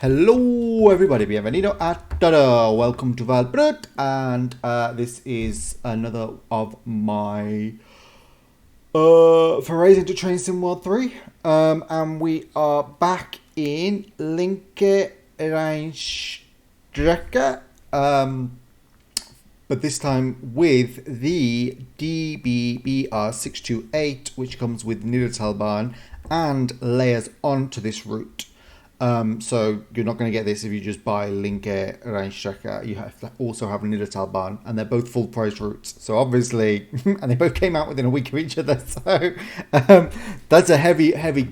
Hello everybody, bienvenido a todo. Welcome to Valbrut, and this is another of my forays into Train Sim World 3. And we are back in Linke Rheinstrecke, but this time with the DBBR628, which comes with Niddertalbahn and layers onto this route. So you're not going to get this if you just buy Linke Rheinstrecke. You have to also have Niddertalbahn, and they're both full price routes. So obviously, and they both came out within a week of each other. So that's a heavy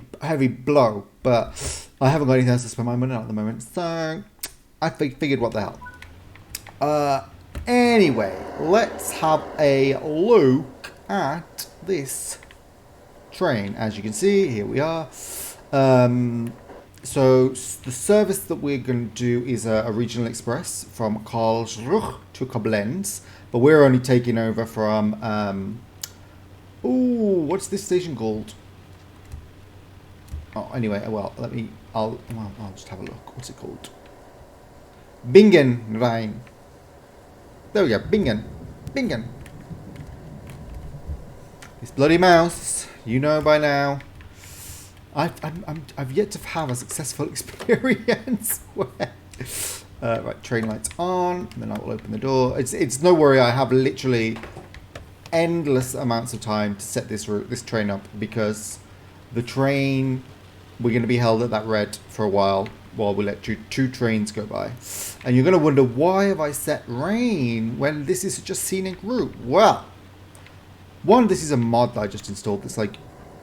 blow. But I haven't got anything else to spend my money on at the moment. So I figured, what the hell. Anyway, let's have a look at this train. As you can see, here we are. So the service that we're going to do is a regional express from Karlsruhe to Koblenz, but we're only taking over from what's this station called? Oh, anyway, well, I'll just have a look. What's it called? Bingen Rhein. There we go, Bingen. This bloody mouse, you know by now. I've yet to have a successful experience where right, train lights on, and then I will open the door. It's no worry, I have literally endless amounts of time to set this train up, because the train, we're going to be held at that red for a while we let two trains go by. And you're going to wonder, why have I set rain when this is just scenic route? Well, one, this is a mod that I just installed that's like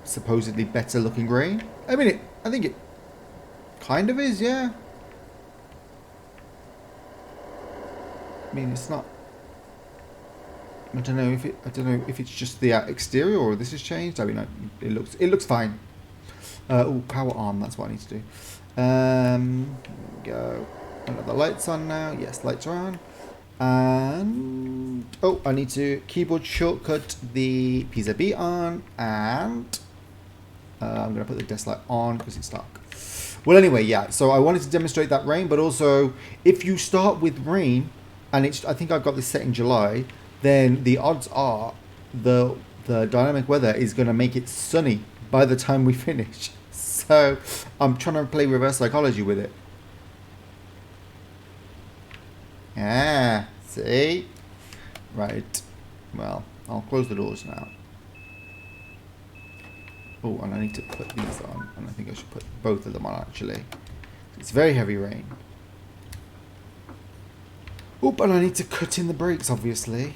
supposedly better looking rain. I mean, I think it kind of is, yeah. I mean, it's not. I don't know if it's just the exterior or this has changed. I mean, it looks fine. Oh, power on. That's what I need to do. There we go. The lights on now. Yes, lights are on. And I need to keyboard shortcut the PZB on, and I'm going to put the desk light on because it's dark. Well, anyway, yeah. So I wanted to demonstrate that rain, but also if you start with rain, and I think I've got this set in July, then the odds are the dynamic weather is going to make it sunny by the time we finish. So I'm trying to play reverse psychology with it. See? Right. Well, I'll close the doors now. Oh, and I need to put these on, and I think I should put both of them on, actually. It's very heavy rain. Oh, and I need to cut in the brakes, obviously.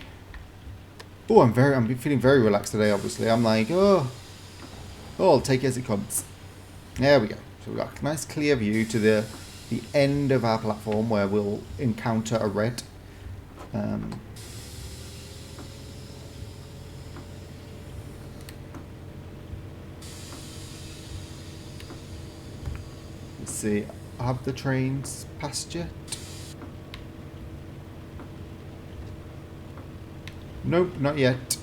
Oh, I'm feeling very relaxed today, obviously. I'm like, I'll take it as it comes. There we go. So we've got a nice clear view to the end of our platform where we'll encounter a red. Let's see. Have the trains passed yet? Nope, not yet.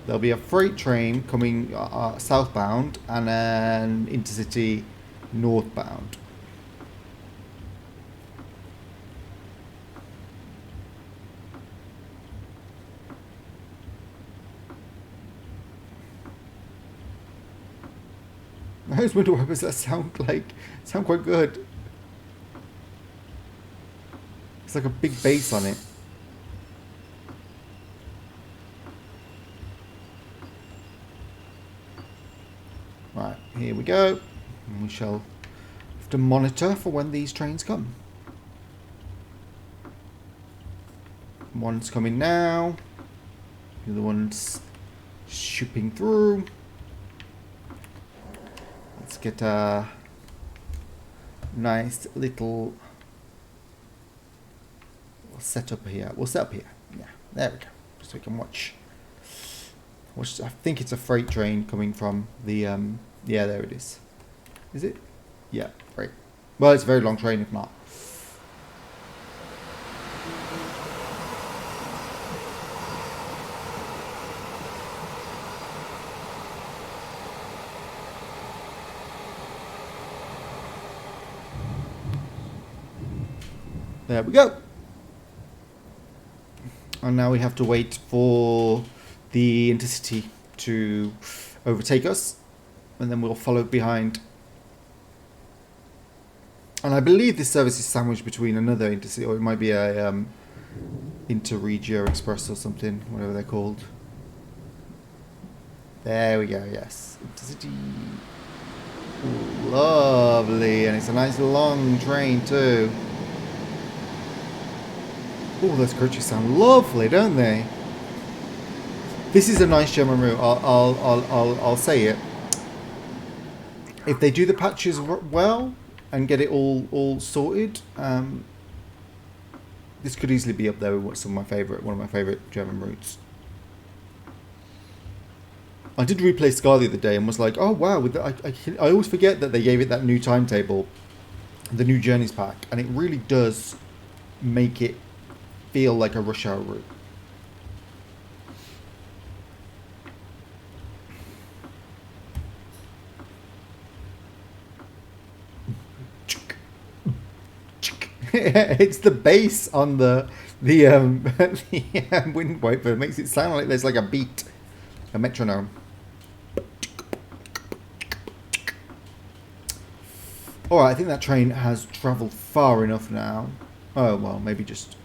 There'll be a freight train coming southbound and an intercity northbound. Those window wipers that sound quite good. It's like a big bass on it. Right, here we go. And we shall have to monitor for when these trains come. One's coming now. The other one's shipping through. Let's get a nice little set up here. We'll set up here. Yeah, there we go. Just so we can watch. I think it's a freight train coming from the yeah, there it is. Is it? Yeah, right. Well, it's a very long train if not. There we go. And now we have to wait for the intercity to overtake us, and then we'll follow behind. And I believe this service is sandwiched between another intercity, or it might be a Interregio Express or something, whatever they're called. There we go, yes. Intercity. Ooh, lovely, and it's a nice long train too. Oh, those coaches sound lovely, don't they? This is a nice German route. I'll say it. If they do the patches well and get it all sorted, this could easily be up there with one of my favorite German routes. I did replay Scar the other day and was like, oh wow! I always forget that they gave it that new timetable, the new journeys pack, and it really does make it feel like a rush hour route. It's the bass on the wind wiper. It makes it sound like there's like a beat, a metronome. Alright, I think that train has travelled far enough now. Oh, well, maybe just...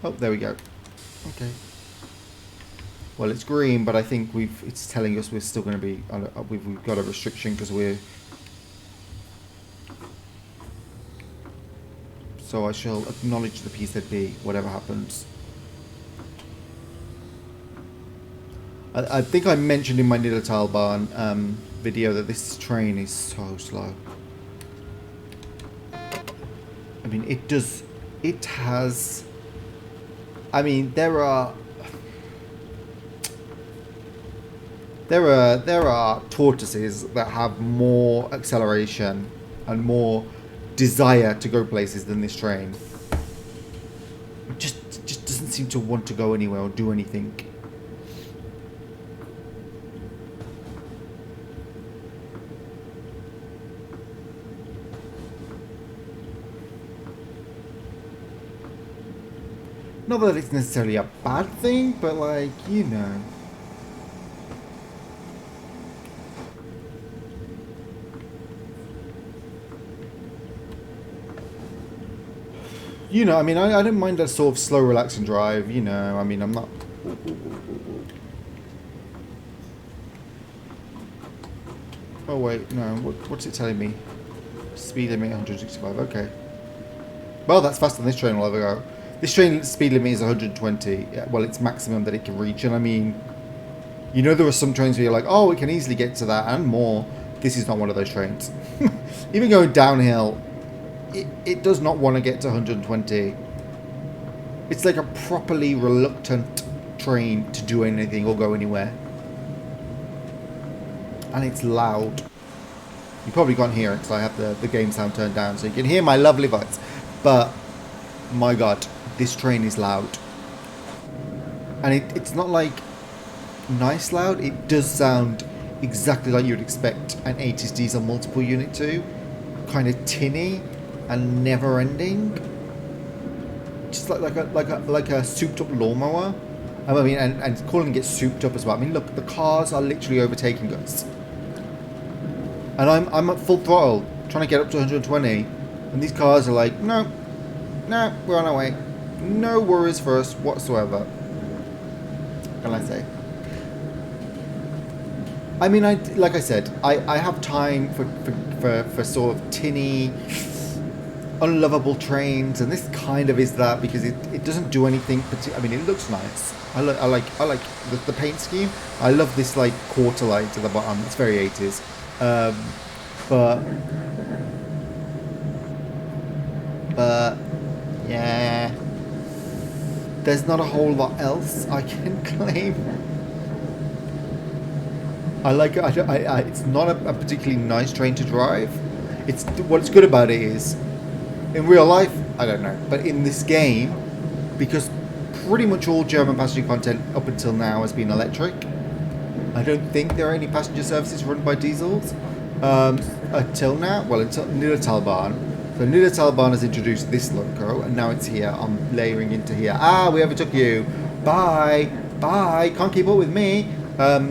Oh, there we go. Okay. Well, it's green, but I think it's telling us we're still going to be... We've got a restriction because we're... So I shall acknowledge the PZB, whatever happens. I think I mentioned in my Niddertalbahn video that this train is so slow. I mean, it has... I mean, there are tortoises that have more acceleration and more desire to go places than this train. It just doesn't seem to want to go anywhere or do anything. Not that it's necessarily a bad thing, but like, you know. You know, I mean, I don't mind that sort of slow, relaxing drive, you know. I mean, I'm not... Oh, wait, no. What's it telling me? Speed limit 165, okay. Well, that's faster than this train will ever go. This train speed limit is 120. Well, it's maximum that it can reach. And I mean, you know, there are some trains where you're like, oh, it can easily get to that and more. This is not one of those trains. Even going downhill, it does not want to get to 120. It's like a properly reluctant train to do anything or go anywhere. And it's loud. You probably can't hear it because I have the game sound turned down, so you can hear my lovely voice. But, my God, this train is loud. And it's not like nice loud. It does sound exactly like you'd expect an 80s diesel multiple unit to. Kind of tinny and never ending. Just like a souped up lawnmower. I mean, and calling it souped up as well. I mean, look, the cars are literally overtaking us. And I'm at full throttle, trying to get up to 120. And these cars are like, no, we're on our way. No worries for us whatsoever. What can I say? I mean, like I said, I have time for sort of tinny, unlovable trains, and this kind of is that because it doesn't do anything. I mean, it looks nice. I like the paint scheme. I love this like quarter light at the bottom. It's very 80s. But yeah, there's not a whole lot else I can claim. I like it. It's not a particularly nice train to drive. What's good about it is, in real life, I don't know, but in this game, because pretty much all German passenger content up until now has been electric. I don't think there are any passenger services run by diesels until now. Well, until Niddertalbahn. So Niddertalbahn has introduced this loco, and now it's here. I'm layering into here. Ah, we overtook you. Bye. Bye. Can't keep up with me. Now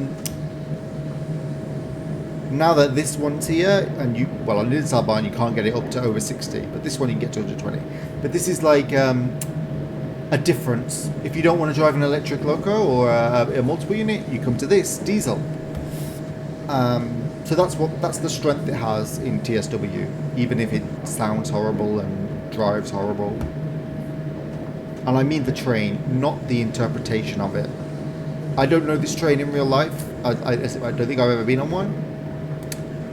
that this one's here, and you, well, on Niddertalbahn you can't get it up to over 60, but this one you can get to 120. But this is like a difference. If you don't want to drive an electric loco or a multiple unit, you come to this diesel. So that's the strength it has in TSW, even if it sounds horrible and drives horrible. And I mean the train, not the interpretation of it. I don't know this train in real life. I don't think I've ever been on one.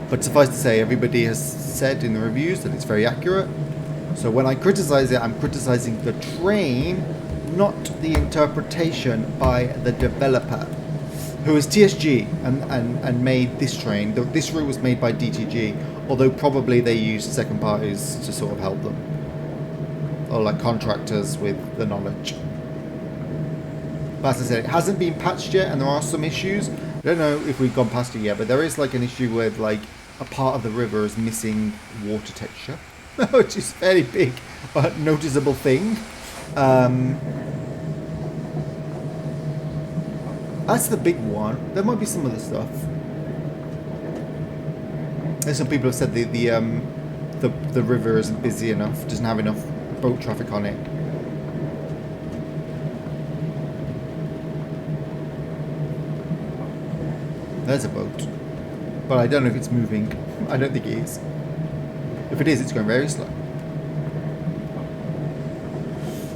But suffice to say, everybody has said in the reviews that it's very accurate. So when I criticize it, I'm criticizing the train, not the interpretation by the developer, who is TSG and made this train. This route was made by DTG, although probably they used second parties to sort of help them, or like contractors with the knowledge. But as I said, it hasn't been patched yet, and there are some issues. I don't know if we've gone past it yet, but there is like an issue with like a part of the river is missing water texture, which is a fairly big but noticeable thing. That's the big one. There might be some other stuff. And some people have said the river isn't busy enough, doesn't have enough boat traffic on it. There's a boat, but I don't know if it's moving. I don't think it is. If it is, it's going very slow.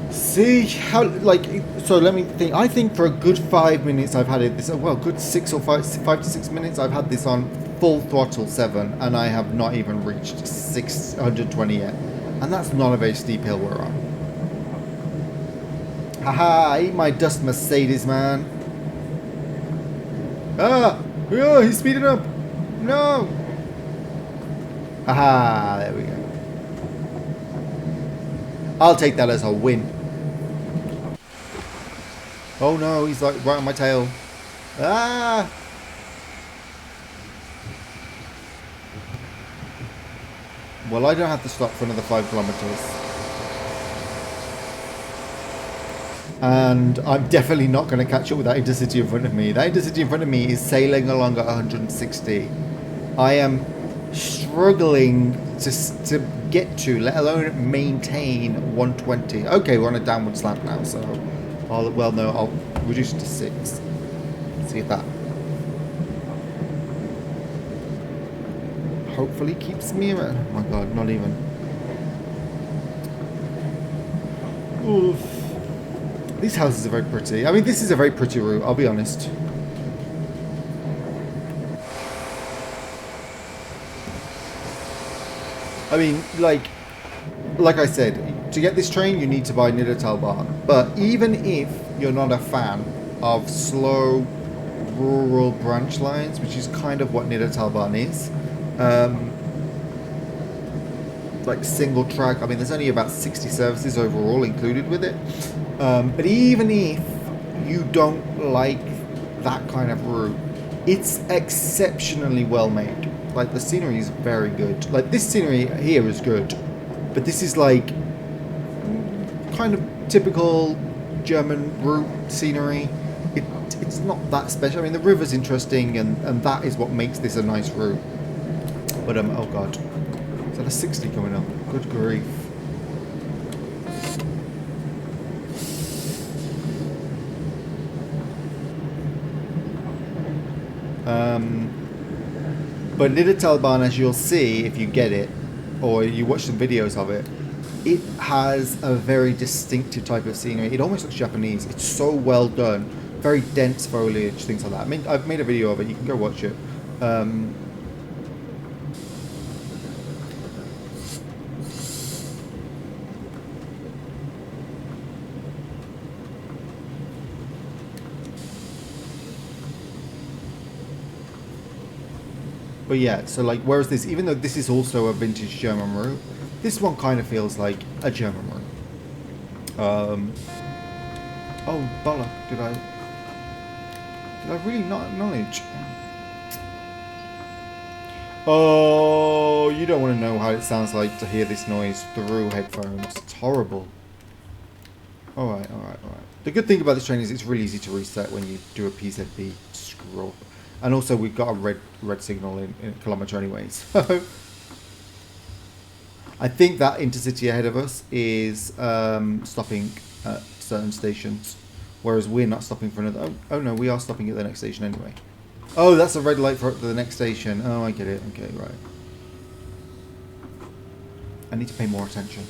See how, like, so let me think. I think for a good 5 minutes I've had it this, well, good 5 to 6 minutes I've had this on full throttle 7, and I have not even reached 620 yet, and that's not a very steep hill we're on. Haha, eat my dust, Mercedes man. Oh, he's speeding up. No. Haha, there we go. I'll take that as a win. Oh no, he's like right on my tail. Ah! Well, I don't have to stop for another 5 kilometers. And I'm definitely not going to catch up with that intercity in front of me. That intercity in front of me is sailing along at 160. I am struggling to get to, let alone maintain 120. Okay, we're on a downward slant now, so I'll reduce it to 6. See if that hopefully keeps me around. Oh my god, not even. Oof. These houses are very pretty. I mean, this is a very pretty route, I'll be honest. I mean, like I said, to get this train, you need to buy Niddertalbahn. But even if you're not a fan of slow, rural branch lines, which is kind of what Niddertalbahn is, like single track, I mean, there's only about 60 services overall included with it. But even if you don't like that kind of route, it's exceptionally well made. Like, the scenery is very good. Like, this scenery here is good, but this is like kind of typical German route scenery. It's not that special. I mean, the river's interesting, and that is what makes this a nice route. But oh god, is that a 60 coming up? Good grief. But Niddertalbahn, as you'll see if you get it, or you watch some videos of it, it has a very distinctive type of scenery. It almost looks Japanese. It's so well done. Very dense foliage, things like that. I mean, I've made a video of it. You can go watch it. But yeah, so like, whereas this, even though this is also a vintage German route, this one kind of feels like a German route. Oh, bollock, did I really not acknowledge? Oh, you don't want to know how it sounds like to hear this noise through headphones. It's horrible. Alright. The good thing about this train is it's really easy to reset when you do a PZB scroll. And also we've got a red signal in a kilometre anyway. So I think that intercity ahead of us is stopping at certain stations. Whereas we're not stopping for another... Oh no, we are stopping at the next station anyway. Oh, that's a red light for the next station. Oh, I get it. Okay, right. I need to pay more attention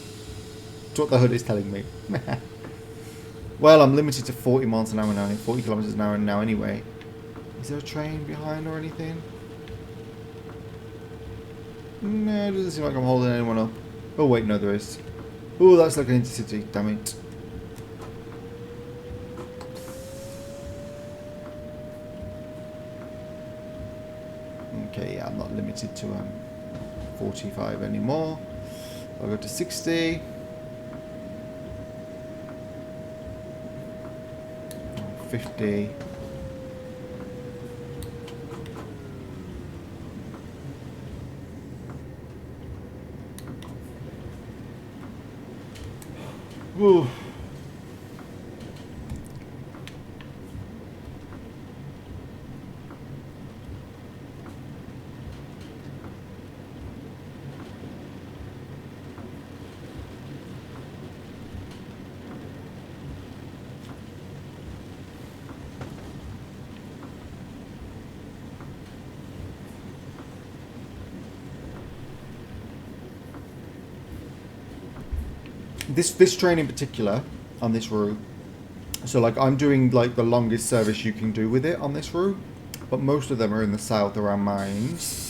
to what the hood is telling me. Well, I'm limited to 40 miles an hour now, 40 kilometers an hour now anyway. Is there a train behind or anything? No, it doesn't seem like I'm holding anyone up. Oh wait, no there is. Oh, that's like an intercity, damn it. Okay, yeah, I'm not limited to 45 anymore. I'll go to 60. 50. Whew. This train in particular on this route, so like I'm doing like the longest service you can do with it on this route, but most of them are in the south around mines.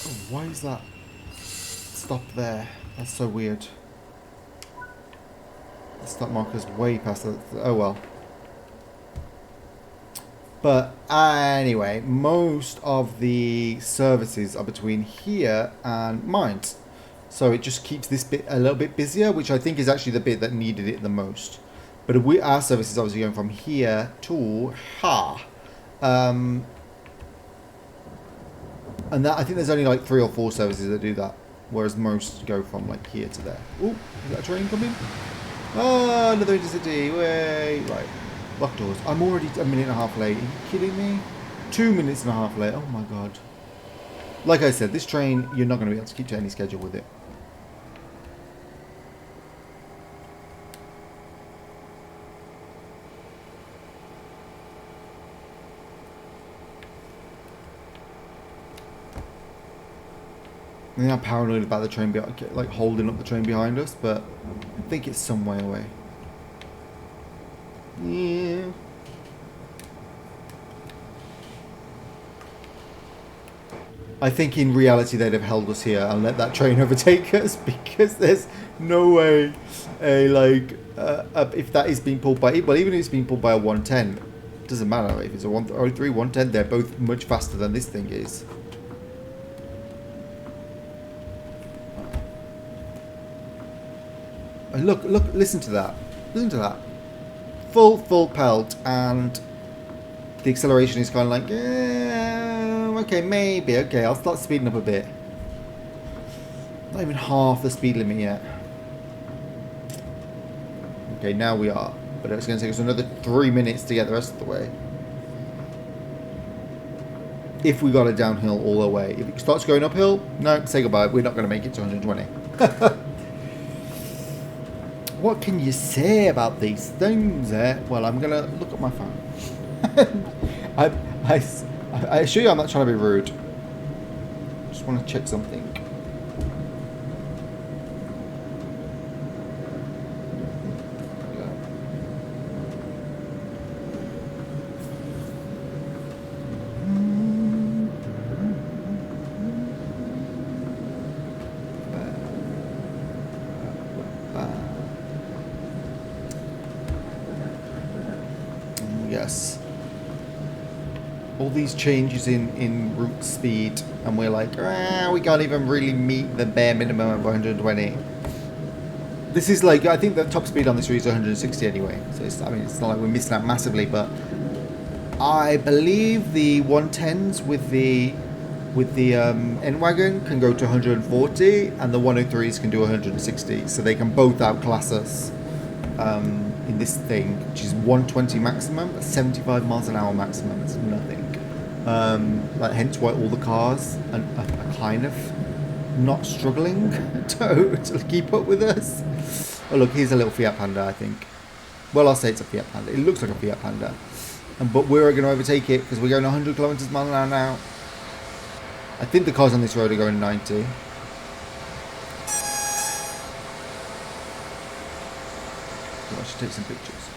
Oh, why is that stop there? That's so weird. The stop marker's way past the... Oh well. But anyway, most of the services are between here and mines. So it just keeps this bit a little bit busier, which I think is actually the bit that needed it the most. But our service is obviously going from here to Ha. And that, I think there's only like 3 or 4 services that do that. Whereas most go from like here to there. Oh, is that a train coming? Oh, another intercity. Wait, right. Lock doors. I'm already a minute and a half late. Are you kidding me? 2 minutes and a half late. Oh my god. Like I said, this train, you're not going to be able to keep to any schedule with it. I mean, I'm paranoid about the train, like holding up the train behind us, but I think it's some way away. Yeah. I think in reality they'd have held us here and let that train overtake us, because there's no way if that is being pulled by, well, even if it's being pulled by a 110, it doesn't matter if it's a 103, 110, they're both much faster than this thing is. And look, listen to that. Listen to that. Full pelt, and the acceleration is kind of like, okay, maybe, okay, I'll start speeding up a bit. Not even half the speed limit yet. Okay, now we are, but it's going to take us another 3 minutes to get the rest of the way. If we got it downhill all the way. If it starts going uphill, no, say goodbye, we're not going to make it to 120. What can you say about these things? Well, I'm going to look at my phone. I assure you I'm not trying to be rude. Just want to check something. Yes. All these changes in route speed, and we're like, we can't even really meet the bare minimum of 120. This is like, I think the top speed on this route is 160 anyway. So it's, I mean, it's not like we're missing out massively, but I believe the 110s with the N-Wagon can go to 140 and the 103s can do 160. So they can both outclass us in this thing, which is 120 maximum, 75 miles an hour maximum. It's nothing. Like, hence why all the cars are kind of not struggling to keep up with us. Oh look, here's a little Fiat Panda, I think. Well, I'll say it's a Fiat Panda. It looks like a Fiat Panda. But we're going to overtake it because we're going 100 kilometers per hour now. I think the cars on this road are going 90. I should take some pictures.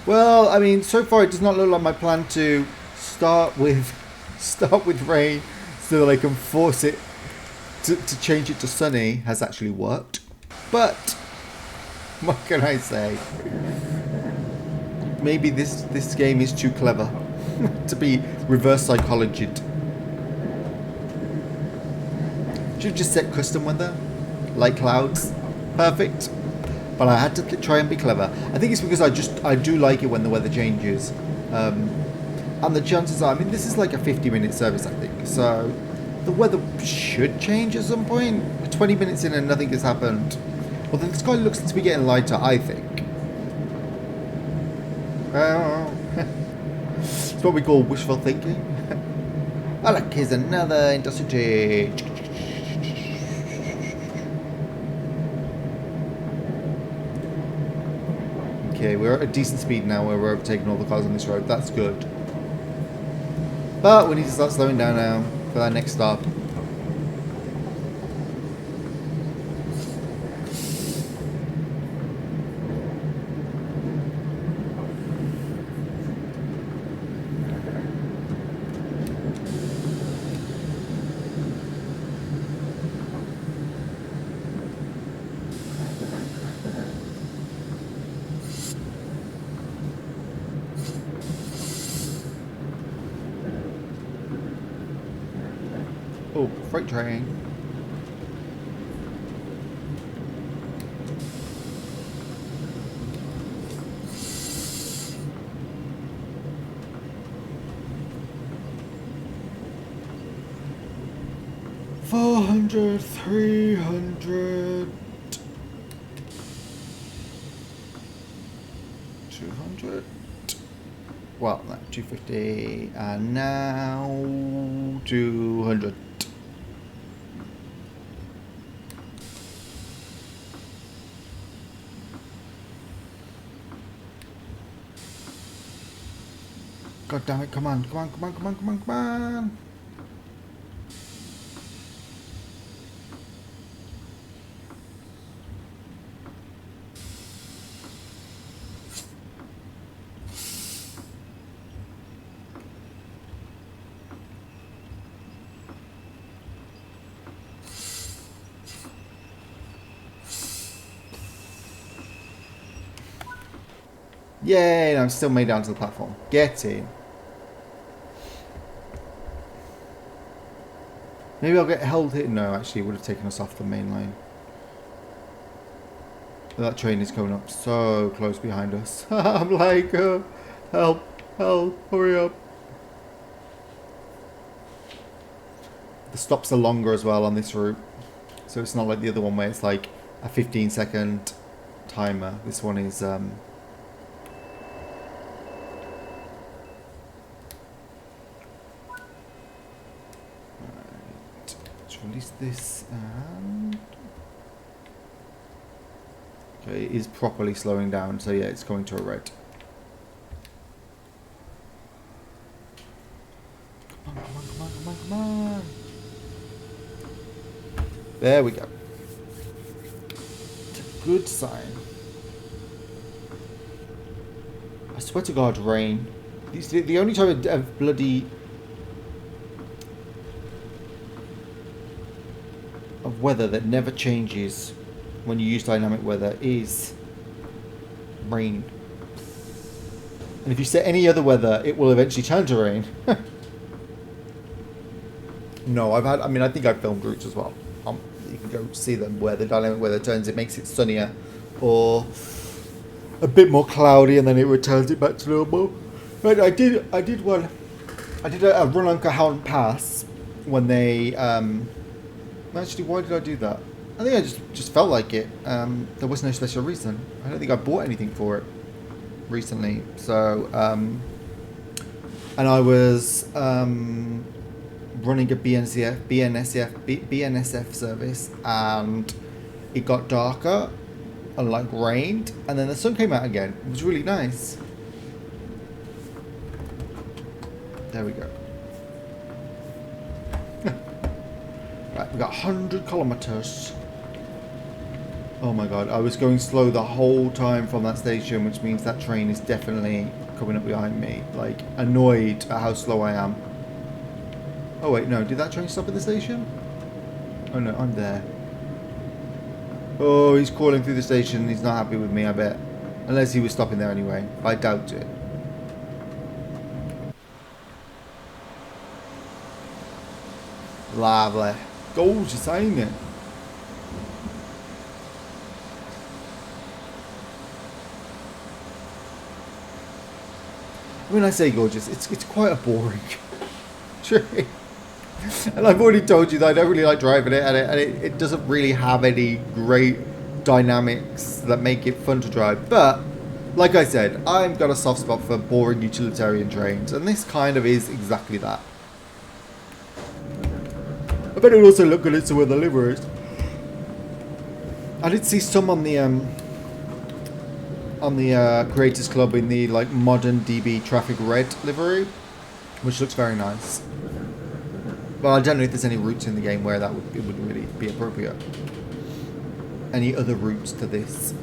Well, I mean, so far it does not look like my plan to start with rain so that I can force it to change it to sunny has actually worked. But what can I say? Maybe this game is too clever to be reverse psychology. Should have just set custom weather, like clouds, perfect. But I had to try and be clever. I think it's because I do like it when the weather changes, and the chances are, I mean, this is like a 50-minute service, I think, so the weather should change at some point. 20 minutes in and nothing has happened. Although the sky looks to be getting lighter, I think. Well, it's what we call wishful thinking. Oh look, here's another intercity. Okay, we're at a decent speed now where we're overtaking all the cars on this road. That's good. But we need to start slowing down now for our next stop. Oh, freight train. $400, $300, $200. Well, no, 250, and now 200. God damn it, come on, come on, come on, come on, come on, come on. Yay, and I'm still made down to the platform. Get in. Maybe I'll get held here. No, actually, it would have taken us off the main line. That train is coming up so close behind us. I'm like, help, help, hurry up. The stops are longer as well on this route. So it's not like the other one where it's like a 15-second timer. This one is... release this and... Okay, it is properly slowing down, so yeah, it's going to a red. Come on, come on, come on, come on, come on. There we go. It's a good sign. I swear to God, rain. It's the only time of bloody... of weather that never changes when you use dynamic weather is rain. And if you set any other weather, it will eventually turn to rain. No, I mean, I think I've filmed routes as well. You can go see them where the dynamic weather turns, it makes it sunnier or a bit more cloudy, and then it returns it back to normal. But I did a run on Cajon Pass when they actually, why did I do that? I think I just felt like it. There was no special reason. I don't think I bought anything for it recently. So and I was running a BNSF service, and it got darker and like rained, and then the sun came out again. It was really nice. There we go. Right, we got 100 kilometers. Oh my god, I was going slow the whole time from that station, which means that train is definitely coming up behind me. Like, annoyed at how slow I am. Oh wait, no, did that train stop at the station? Oh no, I'm there. Oh, he's calling through the station. He's not happy with me, I bet. Unless he was stopping there anyway. I doubt it. Lovely. Gorgeous, ain't it? When I say gorgeous, it's quite a boring train. And I've already told you that I don't really like driving it, and it doesn't really have any great dynamics that make it fun to drive. But, like I said, I've got a soft spot for boring utilitarian trains, and this kind of is exactly that. I bet it would also look good at some of the liveries. I did see some on the Creators Club in the like modern DB Traffic Red livery, which looks very nice. Well, I don't know if there's any routes in the game where it would really be appropriate. Any other routes to this?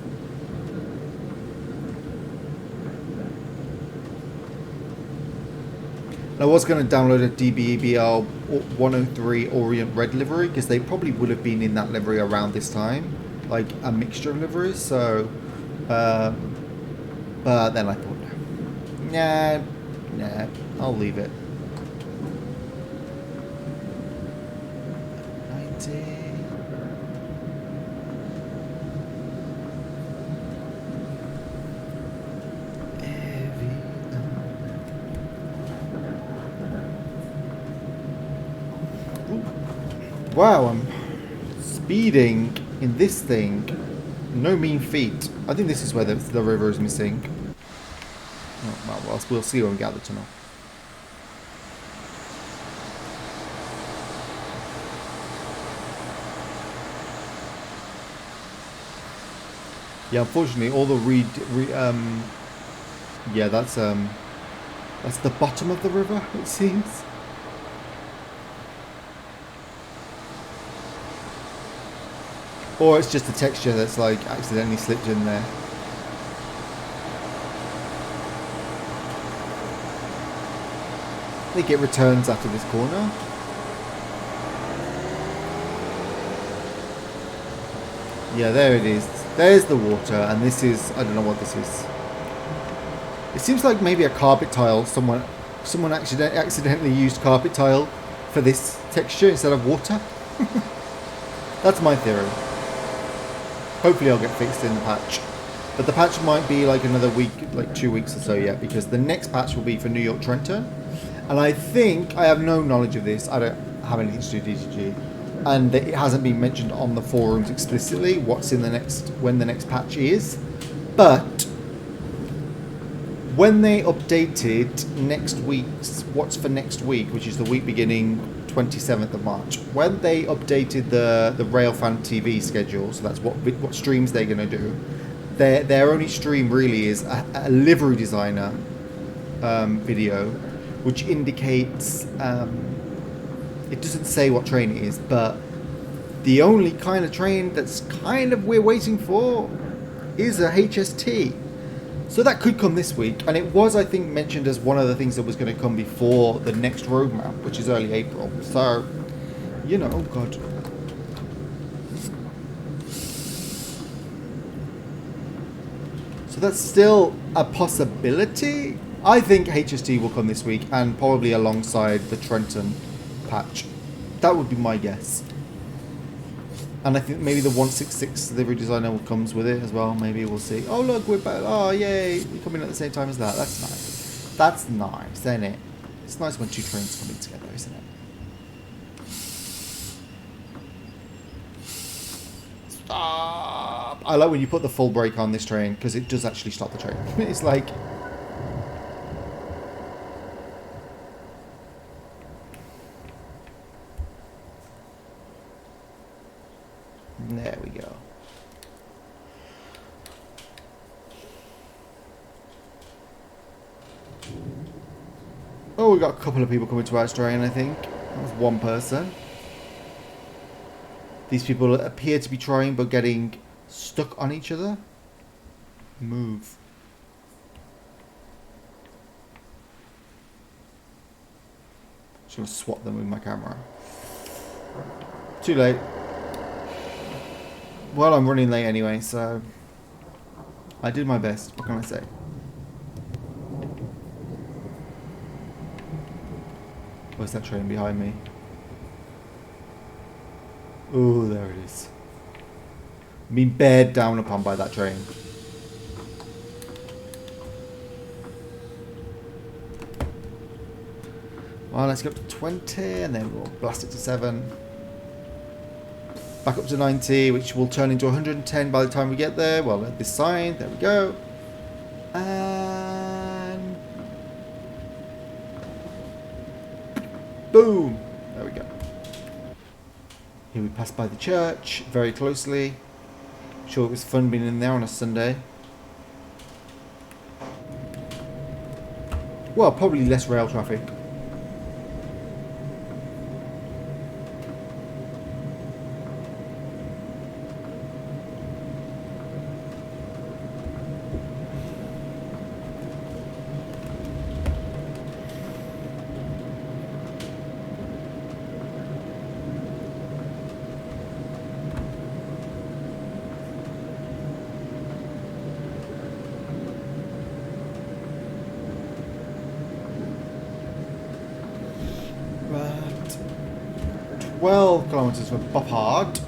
I was going to download a DBEBL 103 Orient Red livery, because they probably would have been in that livery around this time, like a mixture of liveries. So, but then I thought, nah, I'll leave it. 90. Wow, I'm speeding in this thing. No mean feat. I think this is where the river is missing. Oh, well, we'll see when we get out the tunnel. Yeah, unfortunately, all the yeah, that's the bottom of the river, it seems. Or it's just the texture that's like accidentally slipped in there. I think it returns after this corner. Yeah, there it is. There's the water, and this is, I don't know what this is. It seems like maybe a carpet tile. Someone accidentally used carpet tile for this texture instead of water. That's my theory. Hopefully I'll get fixed in the patch. But the patch might be like another week, like 2 weeks or so yet, because the next patch will be for New York Trenton. And I think, I have no knowledge of this, I don't have anything to do with DTG, and it hasn't been mentioned on the forums explicitly what's in the next, when the next patch is. But when they updated next week's, what's for next week, which is the week beginning 27th of March, when they updated the Railfan TV schedule, so that's what streams they're going to do, their only stream really is a livery designer video, which indicates, it doesn't say what train it is, but the only kind of train that's kind of we're waiting for is a HST. So that could come this week, and it was, I think, mentioned as one of the things that was going to come before the next roadmap, which is early April. So, you know, oh god. So that's still a possibility. I think HST will come this week, and probably alongside the Trenton patch. That would be my guess. And I think maybe the 166 delivery designer comes with it as well. Maybe we'll see. Oh look, we're back. Oh yay, we're coming at the same time as that. That's nice. That's nice, isn't it? It's nice when two trains coming together, isn't it? Stop! I like when you put the full brake on this train because it does actually stop the train. It's like... There we go. Oh, we got a couple of people coming to our train, I think. That was one person. These people appear to be trying but getting stuck on each other. Move. Just gonna swap them with my camera. Too late. Well, I'm running late anyway, so I did my best. What can I say? Where's that train behind me? Oh, there it is. I'm being bared down upon by that train. Well, let's go up to 20 and then we'll blast it to 7. Back up to 90, which will turn into 110 by the time we get there. Well, at this sign, there we go. And boom! There we go. Here we pass by the church very closely. Sure, it was fun being in there on a Sunday. Well, probably less rail traffic. Right. 12 kilometres for Boppard,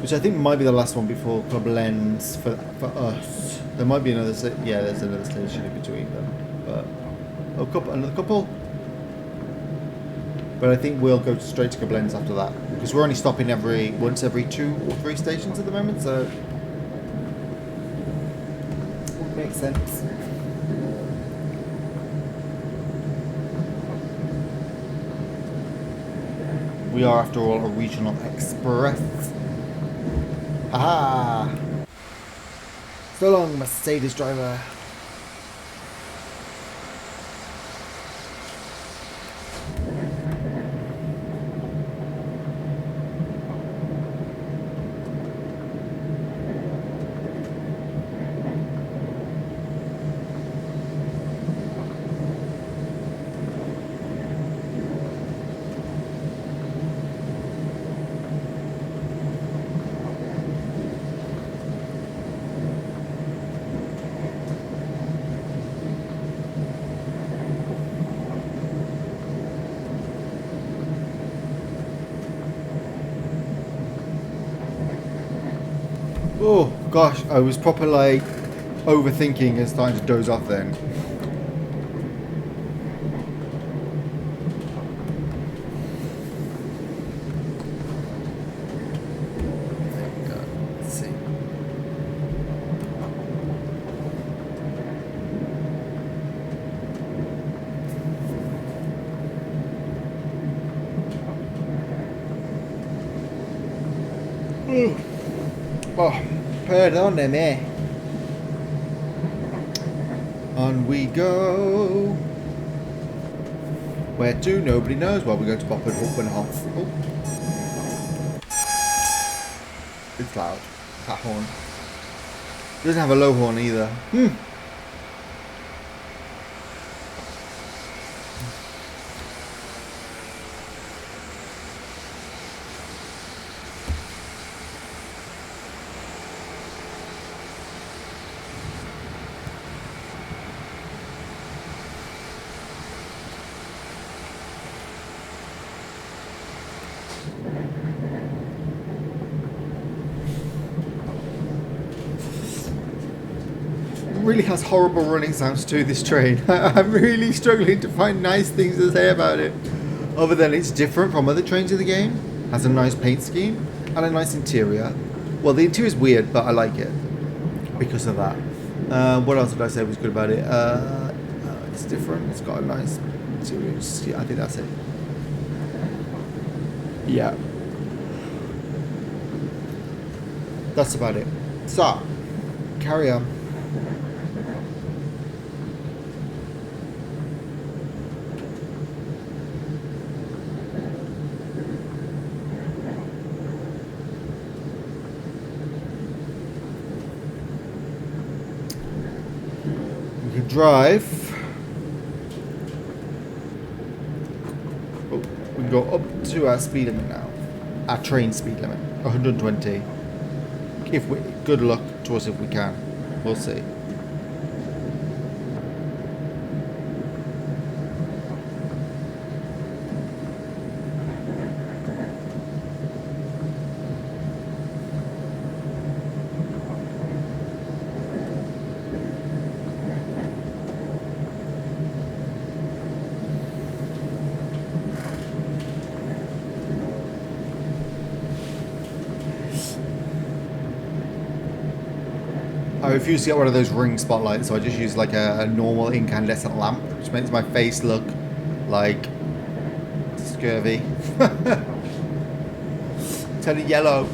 which I think might be the last one before Club Lens for us. There might be another, yeah, there's another station in between them, but another couple. But I think we'll go straight to Club Lens after that because we're only stopping once every 2 or 3 stations at the moment, so it would make sense. We are, after all, a regional express. Aha! So long, Mercedes driver. Oh gosh, I was proper like overthinking and starting to doze off then. There we go. Let's see. Oh, perdóneme. On we go. Where to? Nobody knows. Well, we go to Boppard Hoppenhof. Oh. It's loud. That horn. It doesn't have a low horn either. really has horrible running sounds too, this train. I'm really struggling to find nice things to say about it. Other than it's different from other trains in the game. Has a nice paint scheme and a nice interior. Well, the interior is weird, but I like it because of that. What else did I say was good about it? It's different. It's got a nice interior. Yeah, I think that's it. Yeah. That's about it. So, carry on. We can drive. Oh, we can go up to our speed limit now. Our train speed limit, 120. If we, good luck to us if we can. We'll see. I refuse to get one of those ring spotlights, so I just use like a normal incandescent lamp, which makes my face look like scurvy. Turn it yellow.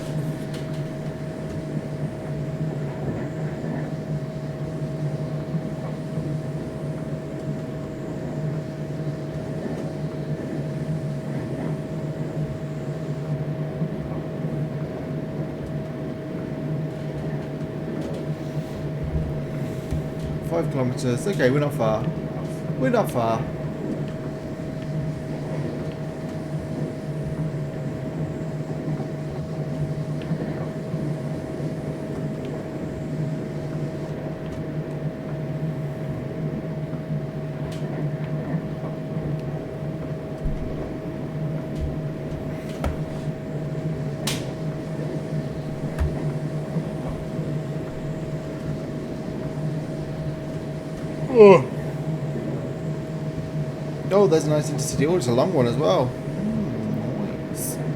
Kilometers. Okay, we're not far. We're not far. Oh, there's a nice intercity. Oh, it's a long one as well. Nice. 'em.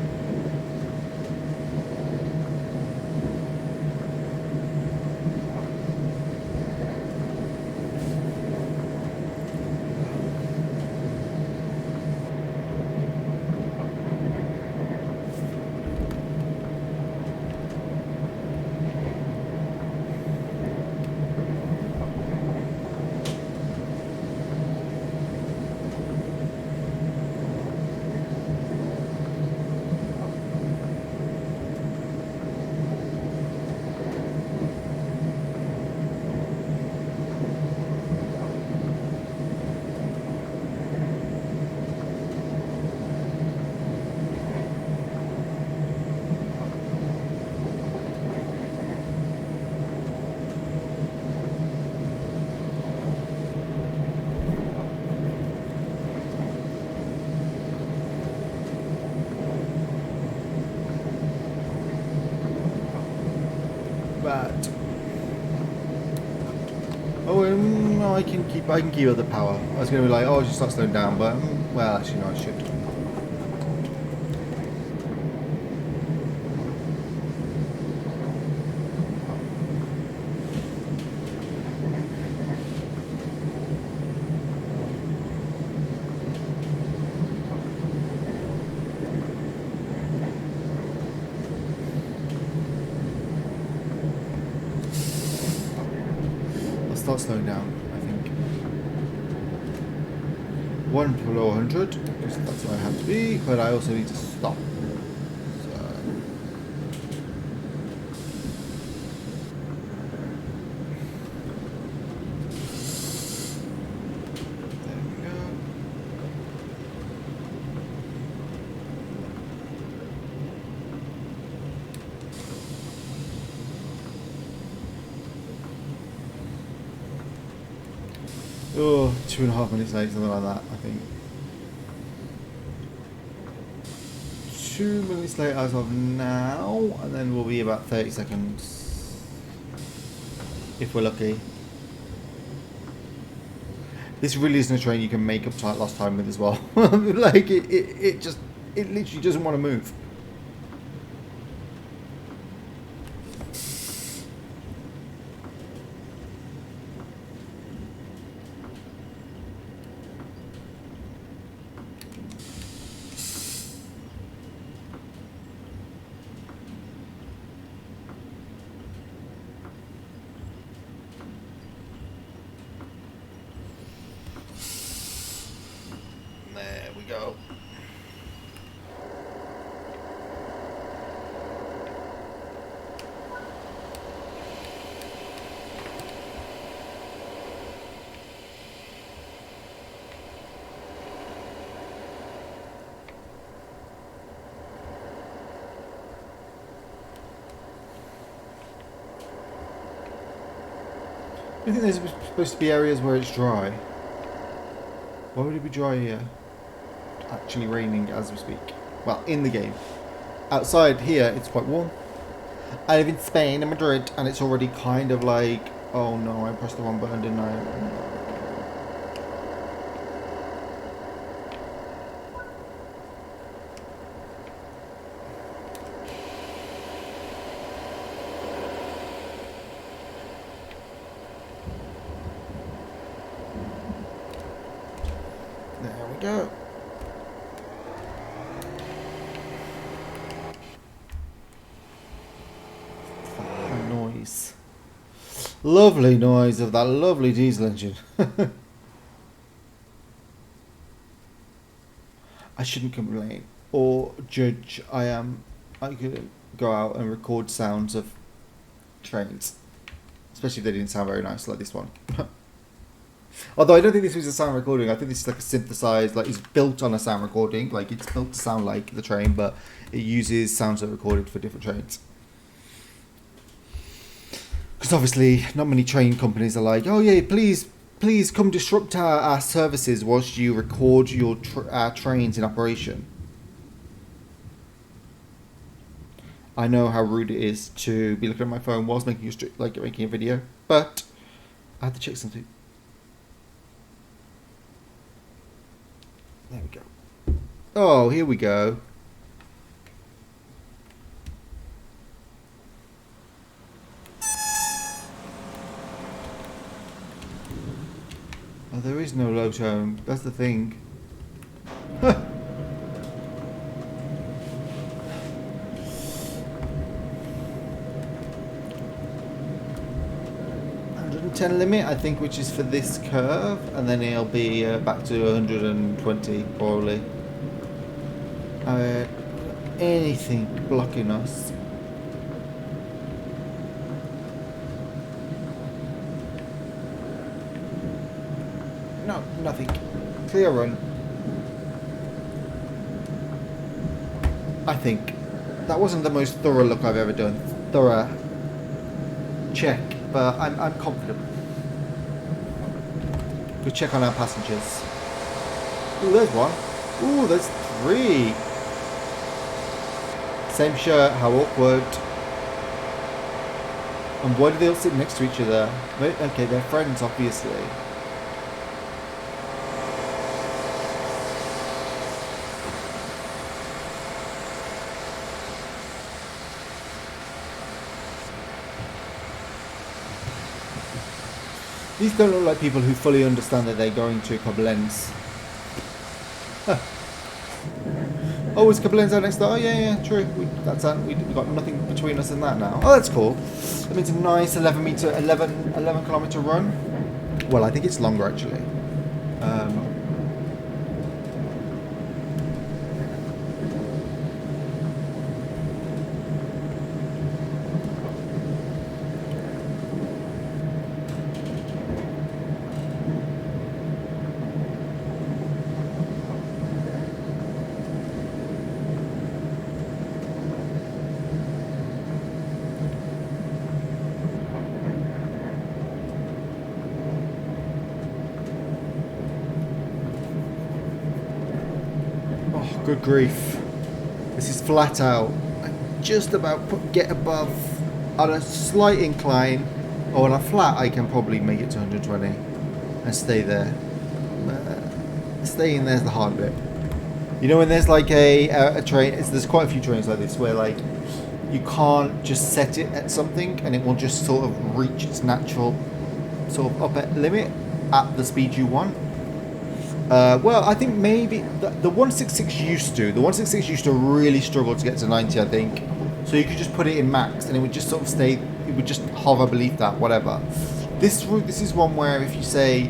Oh, I can keep up the power. I was going to be like, oh, I should start slowing down, but well, actually, no, I should. Start slowing down, I think. 1 below 100, because that's where I have to be, but I also need to stop. So. There we go. Oh, 2.5 minutes late, something like that, I think. 2 minutes late as of now, and then we'll be about 30 seconds. If we're lucky. This really isn't a train you can make up lost time with as well. Like, it literally doesn't want to move. There we go. I think there's supposed to be areas where it's dry. Why would it be dry here? Actually raining as we speak. Well, in the game. Outside here, it's quite warm. I live in Spain, in Madrid, and it's already kind of like, oh no, I pressed the wrong button, didn't I? There we go. Noise. Lovely noise of that lovely diesel engine. I shouldn't complain or judge. I could go out and record sounds of trains, especially if they didn't sound very nice like this one. Although I don't think this was a sound recording. I think this is like a synthesized, like it's built on a sound recording. Like it's built to sound like the train, but it uses sounds that are recorded for different trains. Because obviously not many train companies are like, oh yeah, please come disrupt our services whilst you record your trains in operation. I know how rude it is to be looking at my phone whilst making a video, but I had to check something. There we go. Oh, here we go. Oh, there is no low tone. That's the thing. 110 limit, I think, which is for this curve, and then it'll be back to 120 probably. Anything blocking us? No, nothing. Clear run. I think that wasn't the most thorough look I've ever done. Thorough check, but I'm confident. We'll check on our passengers. Ooh, there's one. Ooh, there's three. Same shirt, how awkward. And why do they all sit next to each other? Okay, they're friends, obviously. These don't look like people who fully understand that they're going to Koblenz. Huh. Oh, is Koblenz our next door? Oh, yeah, true. We've got nothing between us and that now. Oh, that's cool. That means a nice 11 kilometer run. Well, I think it's longer, actually. Good grief. This is flat out. I just about get above on a slight incline, or on a flat I can probably make it to 120 and stay there. staying there's the hard bit. You know when there's like a train, there's quite a few trains like this where like you can't just set it at something and it will just sort of reach its natural sort of upper limit at the speed you want. Well, I think maybe the 166 used to. The 166 used to really struggle to get to 90, I think. So you could just put it in max and it would just sort of stay, it would just hover beneath that, whatever. This route, this is one where if you say,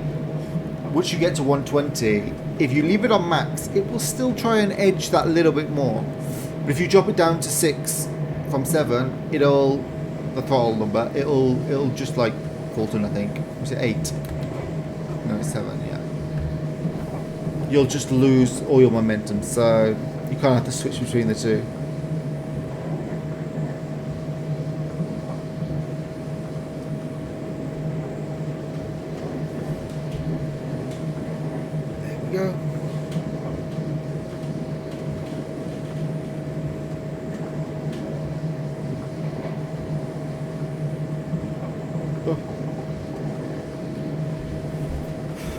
once you get to 120, if you leave it on max, it will still try and edge that little bit more. But if you drop it down to 6 from 7, it'll, the throttle number, it'll just like Fulton, I think. Was it 8? No, it's 7, yeah. You'll just lose all your momentum, so you kind of have to switch between the two. Go. Oh.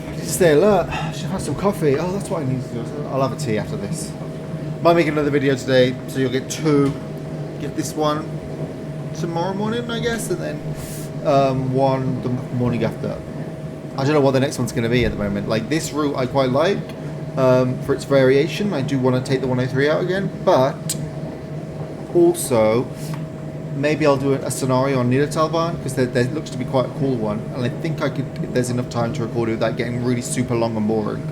I need to stay alert. I should have some coffee. Oh, that's what I need to do. I'll have a tea after this. Might make another video today, so you'll get 2. Get this one tomorrow morning, I guess, and then one the morning after. I don't know what the next one's going to be at the moment. Like, this route I quite like for its variation. I do want to take the 103 out again, but also maybe I'll do a scenario on Niddertalbahn because there looks to be quite a cool one, and I think I could, if there's enough time to record it without getting really super long and boring.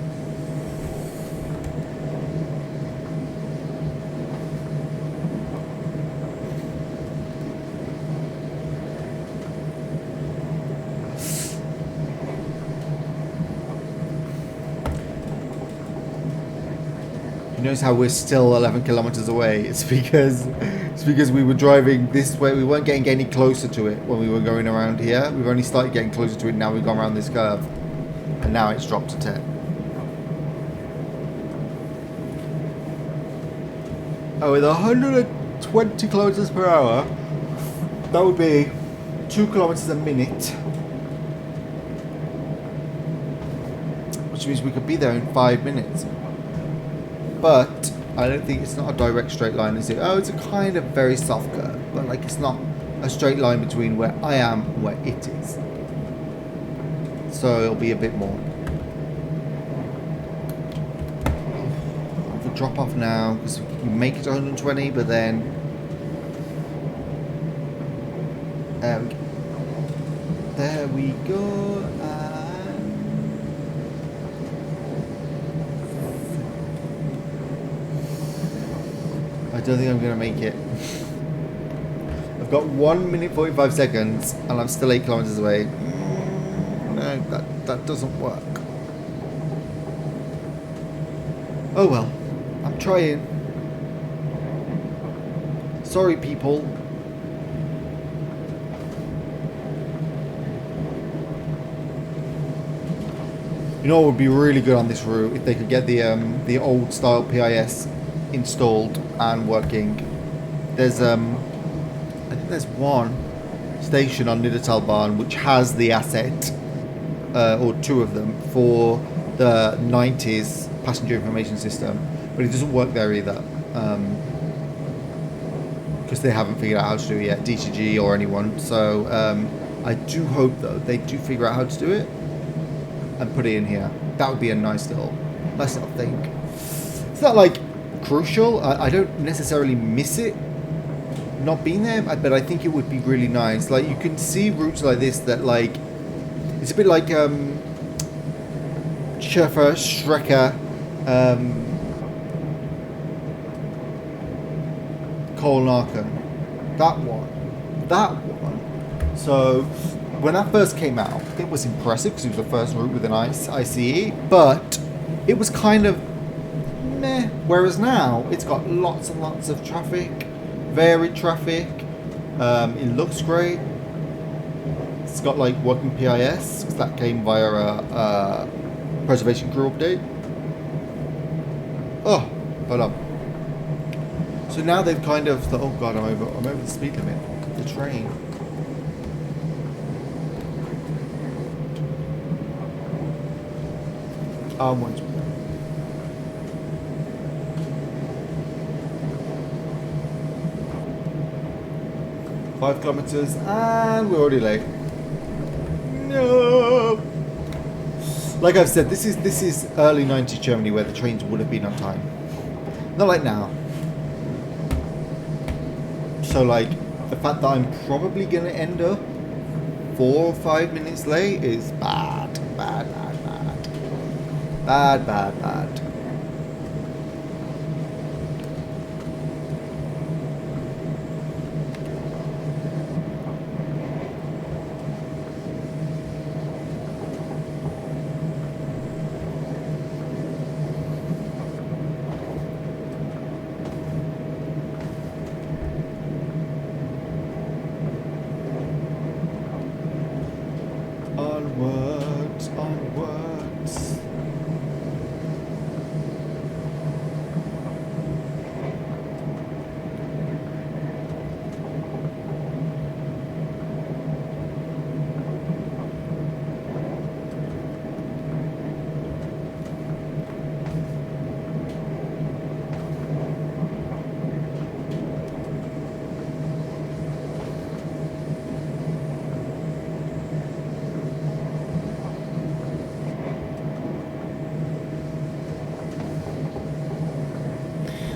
Notice how we're still 11 kilometers away. It's because we were driving this way. We weren't getting any closer to it when we were going around here. We've only started getting closer to it now. We've gone around this curve, and now it's dropped to 10. Oh, with 120 kilometers per hour, that would be 2 kilometers a minute, which means we could be there in 5 minutes. But I don't think it's not a direct straight line, is it? Oh, it's a kind of very soft curve, but like it's not a straight line between where I am and where it is. So it'll be a bit more. I'll drop off now because you make it to 120, but then there we go. I don't think I'm going to make it. I've got 1 minute 45 seconds and I'm still 8 kilometers away. No, that doesn't work. Oh well, I'm trying. Sorry, people. You know what would be really good on this route if they could get the old style PIS installed and working. There's I think there's one station on Niddertalbahn which has the asset, or 2 of them, for the 90s passenger information system, but it doesn't work there either because they haven't figured out how to do it yet, DCG or anyone. So I do hope though they do figure out how to do it and put it in here. That would be a nice little thing. It's not like crucial. I don't necessarily miss it not being there, but I think it would be really nice. Like, you can see routes like this that, like, it's a bit like Strecke, Kolnaken. That one. So when that first came out, it was impressive because it was the first route with an ICE, but it was kind of meh. Whereas now it's got lots and lots of traffic, varied traffic. It looks great. It's got like working PIS because that came via a preservation crew update. Oh, hold up. So now they've kind of thought, oh god, I'm over the speed limit. The train. 5 kilometers, and we're already late. No. Like I've said, this is early 90s Germany where the trains would have been on time. Not like now. So like the fact that I'm probably gonna end up 4 or 5 minutes late is bad, bad, bad, bad, bad, bad, bad. Onwards, onwards.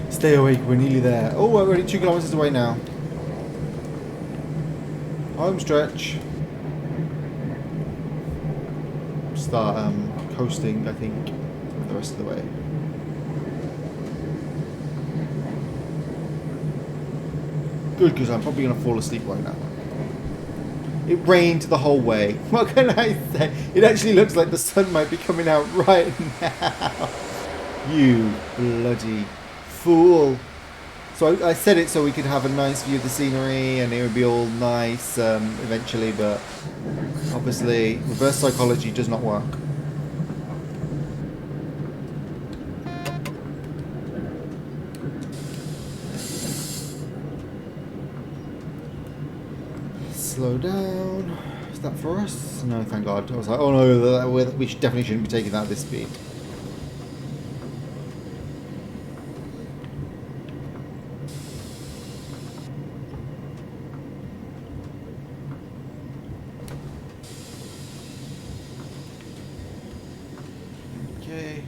Stay awake, we're nearly there. Oh, we're already 2 kilometers away now. Home stretch. Start coasting, I think, the rest of the way. Good, because I'm probably going to fall asleep right now. It rained the whole way. What can I say? It actually looks like the sun might be coming out right now. You bloody fool. So I said it so we could have a nice view of the scenery and it would be all nice eventually, but obviously reverse psychology does not work. Slow down. Is that for us? No, thank God. I was like, oh no, we definitely shouldn't be taking that at this speed. Okay.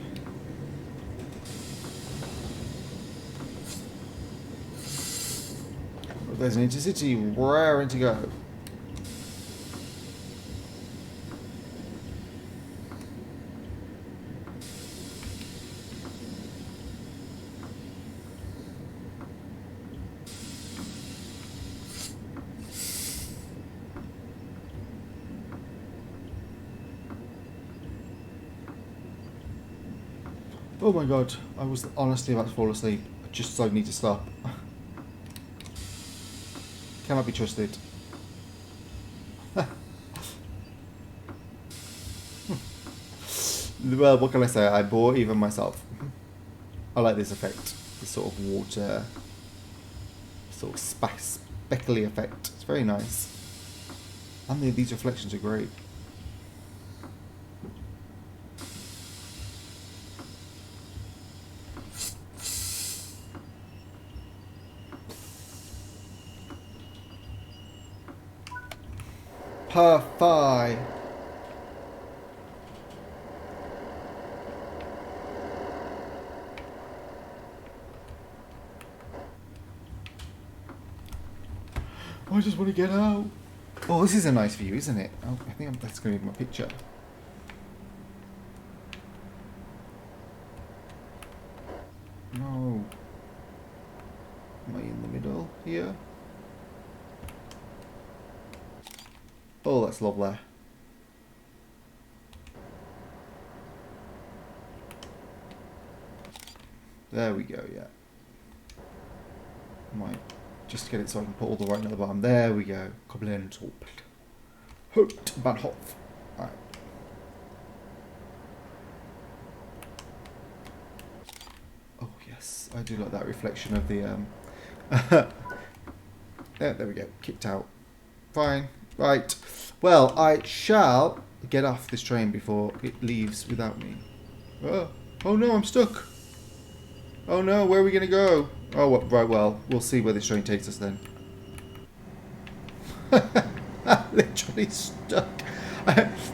Oh, there's an intercity raring to go. Oh my God, I was honestly about to fall asleep. I just so need to stop. Cannot be trusted. Well, what can I say? I bore even myself. I like this effect. This sort of water, sort of speckly effect. It's very nice. And these reflections are great. Perfect. I just want to get out. Oh, this is a nice view, isn't it? Oh, I think that's going to be my picture. No. Am I in the middle here? Oh, that's lovely. There we go, yeah. Might just get it so I can put all the writing at the bottom. There we go. Komplett. Bahnhof. Alright. Oh, yes. I do like that reflection of the... there we go. Kicked out. Fine. Right. Well, I shall get off this train before it leaves without me. Oh no, I'm stuck. Oh no, where are we going to go? Oh, right, well, we'll see where this train takes us then. Literally stuck.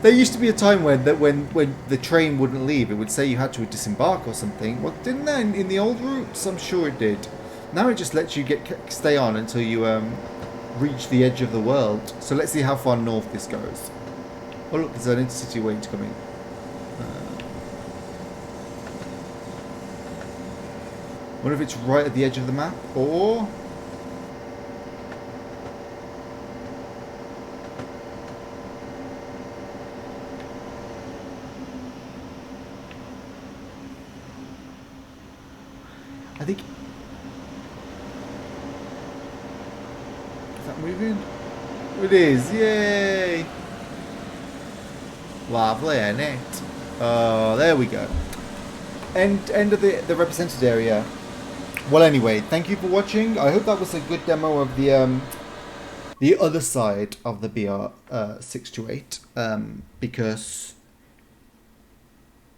There used to be a time when the train wouldn't leave, it would say you had to disembark or something. Well, didn't that in the old routes? I'm sure it did. Now it just lets you stay on until you reach the edge of the world. So let's see how far north this goes. Oh look, there's an intercity waiting to come in. Wonder if it's right at the edge of the map, or... I think... Is that moving? It is, yay! Lovely, isn't it? Oh, there we go. End of the represented area. Well, anyway, thank you for watching. I hope that was a good demo of the other side of the BR628, because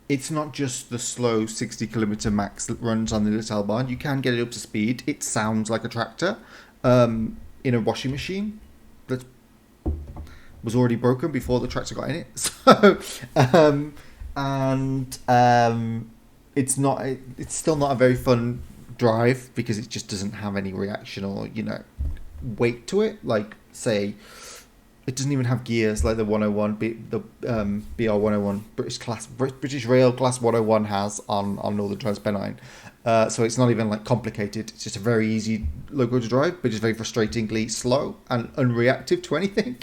it's not just the slow 60km max that runs on the Niddertalbahn. You can get it up to speed. It sounds like a tractor in a washing machine that was already broken before the tractor got in it. So, it's still not a very fun drive because it just doesn't have any reaction or weight to it. Like, say, it doesn't even have gears like the 101, the BR101 British Rail Class 101 has on Northern Transpennine. So it's not even like complicated. It's just a very easy loco to drive, but just very frustratingly slow and unreactive to anything.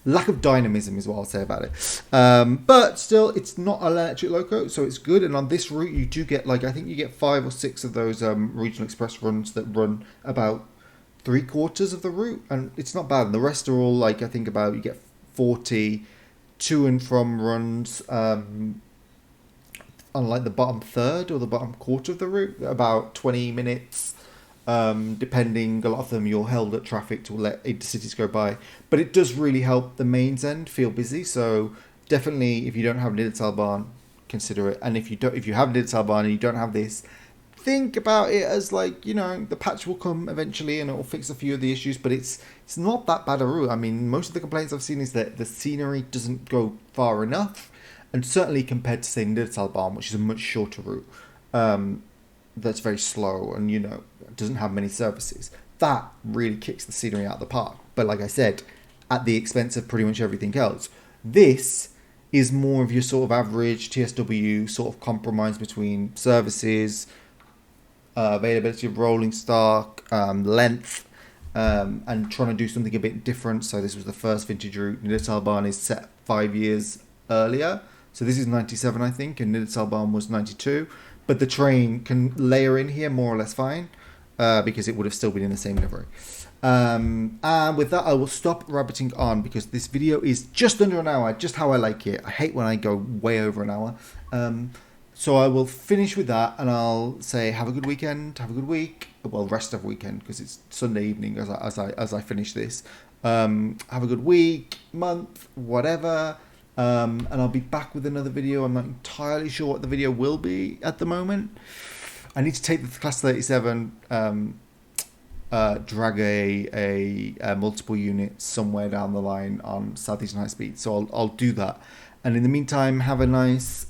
Lack of dynamism is what I'll say about it. But still, it's not an electric loco, so it's good. And on this route, you do get, I think you get 5 or 6 of those regional express runs that run about 3/4 of the route. And it's not bad. And the rest are all, I think you get 40 to and from runs on, the bottom third or the bottom quarter of the route. About 20 minutes. Depending, a lot of them you're held at traffic to let intercities go by, but it does really help the mains end feel busy. So definitely, if you don't have Niddertalbahn, consider it. And if you have Niddertalbahn and you don't have this, think about it as the patch will come eventually and it will fix a few of the issues. But it's not that bad a route. I mean, most of the complaints I've seen is that the scenery doesn't go far enough, and certainly compared to say Niddertalbahn, which is a much shorter route. That's very slow and doesn't have many services. That really kicks the scenery out of the park. But like I said, at the expense of pretty much everything else. This is more of your sort of average TSW sort of compromise between services, availability of rolling stock, length, and trying to do something a bit different. So this was the first vintage route. Niddertalbahn is set 5 years earlier. So this is 97, I think, and Niddertalbahn was 92. But the train can layer in here more or less fine, because it would have still been in the same livery. And with that, I will stop rabbiting on because this video is just under an hour, just how I like it. I hate when I go way over an hour. So I will finish with that, and I'll say have a good weekend, have a good week. Well, rest of weekend because it's Sunday evening as I finish this. Have a good week, month, whatever. And I'll be back with another video. I'm not entirely sure what the video will be at the moment. I need to take the Class 37, drag a multiple unit somewhere down the line on Southeastern High Speed. So I'll do that. And in the meantime, have a nice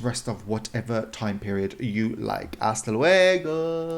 rest of whatever time period you like. Hasta luego.